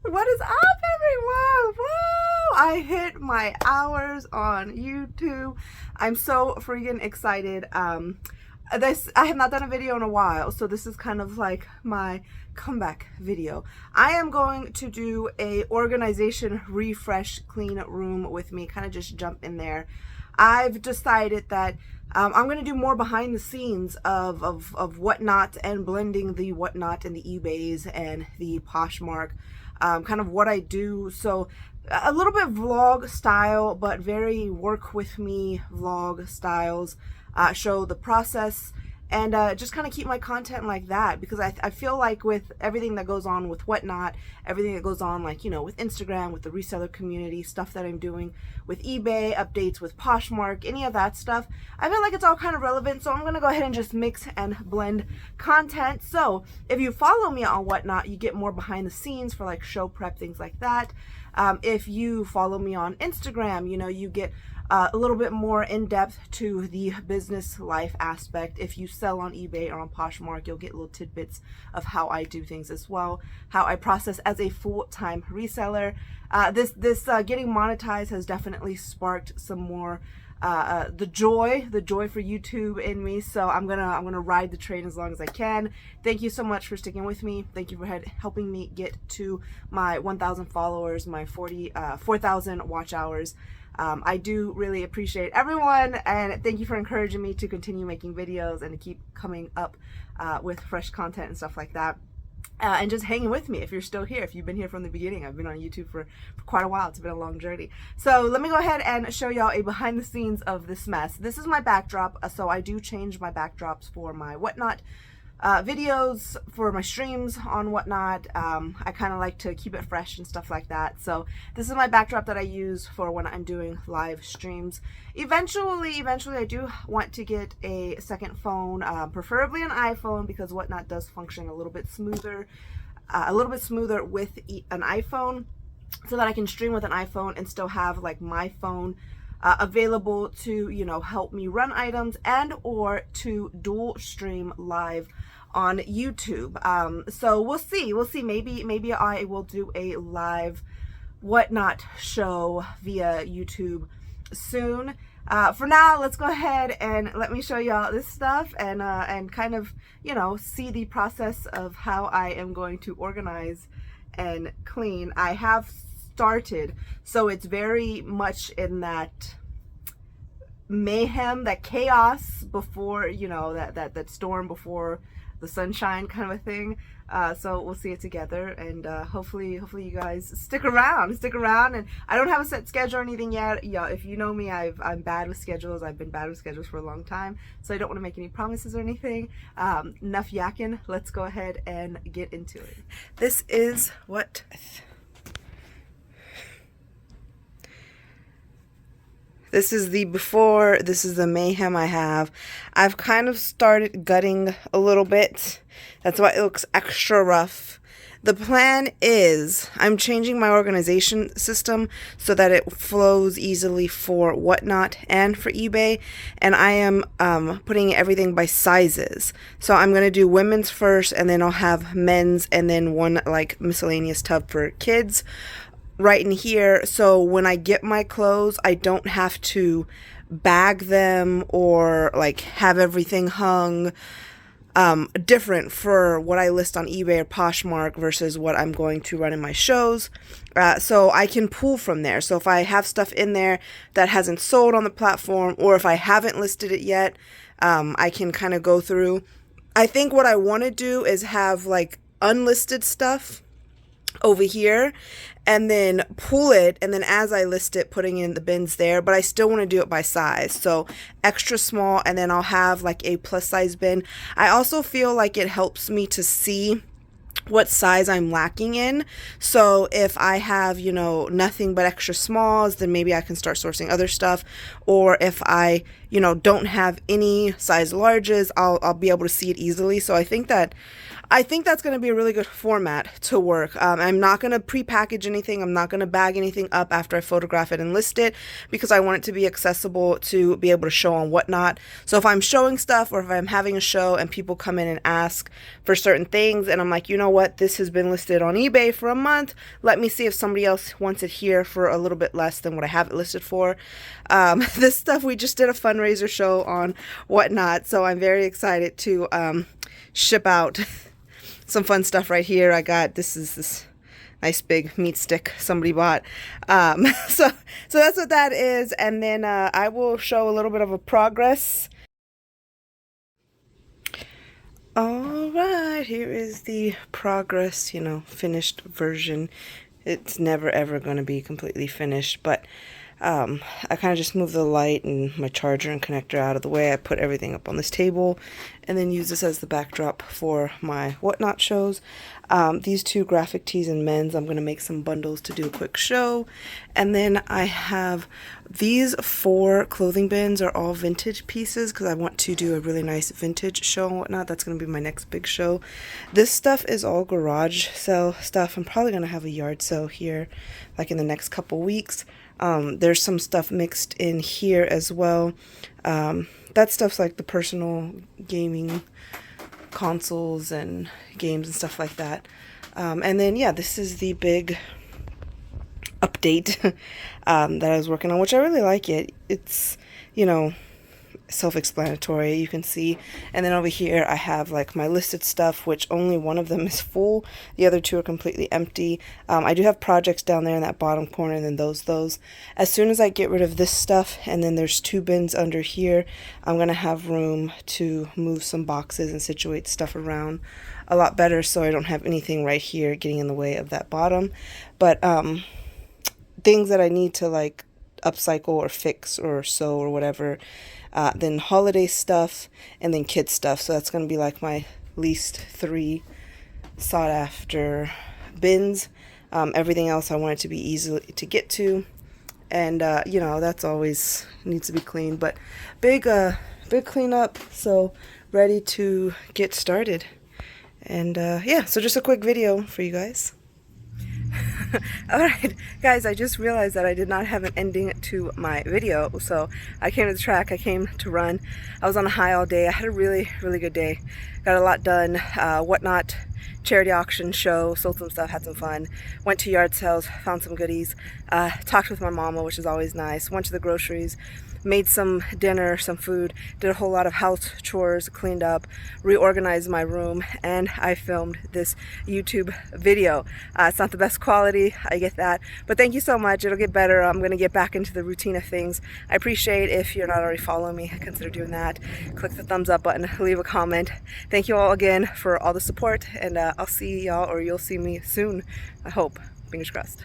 What is up, everyone? Woo! I hit my hours on YouTube. I'm so freaking excited. I have not done a video in a while, so this is kind of like my comeback video. I am going to do a organization refresh clean room with me, kind of just jump in there. I've decided that I'm going to do more behind the scenes of Whatnot and blending the Whatnot and the eBays and the Poshmark, kind of what I do. So a little bit vlog style, but very work with me vlog styles, show the process and just kind of keep my content like that, because I feel like with everything that goes on with Whatnot, everything that goes on, like, you know, with Instagram, with the reseller community, stuff that I'm doing with eBay, updates with Poshmark, any of that stuff, I feel like it's all kind of relevant. So I'm going to go ahead and just mix and blend content. So if you follow me on Whatnot, you get more behind the scenes for like show prep, things like that. If you follow me on Instagram, you know, you get a little bit more in-depth to the business life aspect. If you sell on eBay or on Poshmark, you'll get little tidbits of how I do things as well, how I process as a full-time reseller. This getting monetized has definitely sparked some more the joy for YouTube in me. So I'm gonna ride the train as long as I can. Thank you so much for sticking with me. Thank you for helping me get to my 1,000 followers, my 4,000 watch hours. I do really appreciate everyone, and thank you for encouraging me to continue making videos and to keep coming up with fresh content and stuff like that. And just hanging with me if you're still here, if you've been here from the beginning. I've been on YouTube for quite a while. It's been a long journey. So let me go ahead and show y'all a behind the scenes of this mess. This is my backdrop. So I do change my backdrops for my Whatnot videos, for my streams on Whatnot. I kind of like to keep it fresh and stuff like that. So this is my backdrop that I use for when I'm doing live streams. Eventually I do want to get a second phone, preferably an iPhone, because Whatnot does function a little bit smoother with an iPhone, so that I can stream with an iPhone and still have like my phone available to, you know, help me run items and or to dual stream live on YouTube. So we'll see. Maybe I will do a live Whatnot show via YouTube soon. For now, let's go ahead and let me show y'all this stuff and kind of, you know, see the process of how I am going to organize and clean. I have started, so it's very much in that mayhem, that chaos before, you know, that storm before the sunshine kind of a thing. So we'll see it together, and hopefully you guys stick around. And I don't have a set schedule or anything yet. Yeah, if you know me, I'm bad with schedules. I've been bad with schedules for a long time, so I don't want to make any promises or anything. Enough yakking. Let's go ahead and get into it. This is what this is the before, this is the mayhem I have. I've kind of started gutting a little bit. That's why it looks extra rough. The plan is I'm changing my organization system so that it flows easily for Whatnot and for eBay. And I am putting everything by sizes. So I'm going to do women's first, and then I'll have men's, and then one like miscellaneous tub for kids right in here. So when I get my clothes, I don't have to bag them or like have everything hung different for what I list on eBay or Poshmark versus what I'm going to run in my shows. So I can pull from there. So if I have stuff in there that hasn't sold on the platform, or if I haven't listed it yet, I can kind of go through. I think what I want to do is have like unlisted stuff over here, and then pull it, and then as I list it, putting in the bins there. But I still want to do it by size, so extra small, and then I'll have like a plus size bin. I also feel like it helps me to see what size I'm lacking in. So if I have, you know, nothing but extra smalls, then maybe I can start sourcing other stuff. Or if I, you know, don't have any size larges, I'll be able to see it easily. So I think that I think that's going to be a really good format to work. I'm not going to pre-package anything. I'm not going to bag anything up after I photograph it and list it, because I want it to be accessible to be able to show on Whatnot. So if I'm showing stuff, or if I'm having a show and people come in and ask for certain things, and I'm like, you know what, this has been listed on eBay for a month. Let me see if somebody else wants it here for a little bit less than what I have it listed for. This stuff, we just did a fundraiser show on Whatnot, so I'm very excited to ship out some fun stuff right here. I got this nice big meat stick somebody bought. So that's what that is. And then I will show a little bit of a progress. All right, here is the progress, you know, finished version. It's never ever going to be completely finished, but I kind of just moved the light and my charger and connector out of the way. I put everything up on this table and then use this as the backdrop for my Whatnot shows. These two graphic tees in men's, I'm going to make some bundles to do a quick show. And then I have these 4 clothing bins are all vintage pieces, because I want to do a really nice vintage show and Whatnot. That's going to be my next big show. This stuff is all garage sale stuff. I'm probably going to have a yard sale here like in the next couple weeks. There's some stuff mixed in here as well. That stuff's like the personal gaming consoles and games and stuff like that. And then, yeah, this is the big update that I was working on, which I really like it. It's, you know, self-explanatory, you can see. And then over here I have like my listed stuff, which only one of them is full, the other 2 are completely empty. I do have projects down there in that bottom corner, and then those. As soon as I get rid of this stuff, and then there's 2 bins under here, I'm gonna have room to move some boxes and situate stuff around a lot better, so I don't have anything right here getting in the way of that bottom. But things that I need to like upcycle or fix or sew or whatever, then holiday stuff, and then kid stuff. So that's going to be like my least 3 sought after bins. Everything else I want it to be easy to get to, and you know, that's always needs to be cleaned. But big cleanup, so ready to get started. And yeah, so just a quick video for you guys. Alright guys, I just realized that I did not have an ending to my video. So I came to the track, I came to run. I was on a high all day. I had a really good day. Got a lot done. Whatnot charity auction show, sold some stuff, had some fun. Went to yard sales, found some goodies. Talked with my mama, which is always nice. Went to the groceries. Made some dinner, some food, did a whole lot of house chores, cleaned up, reorganized my room, and I filmed this YouTube video. It's not the best quality, I get that, but thank you so much. It'll get better. I'm going to get back into the routine of things. I appreciate if you're not already following me, consider doing that. Click the thumbs up button, leave a comment. Thank you all again for all the support, and I'll see y'all, or you'll see me soon, I hope. Fingers crossed.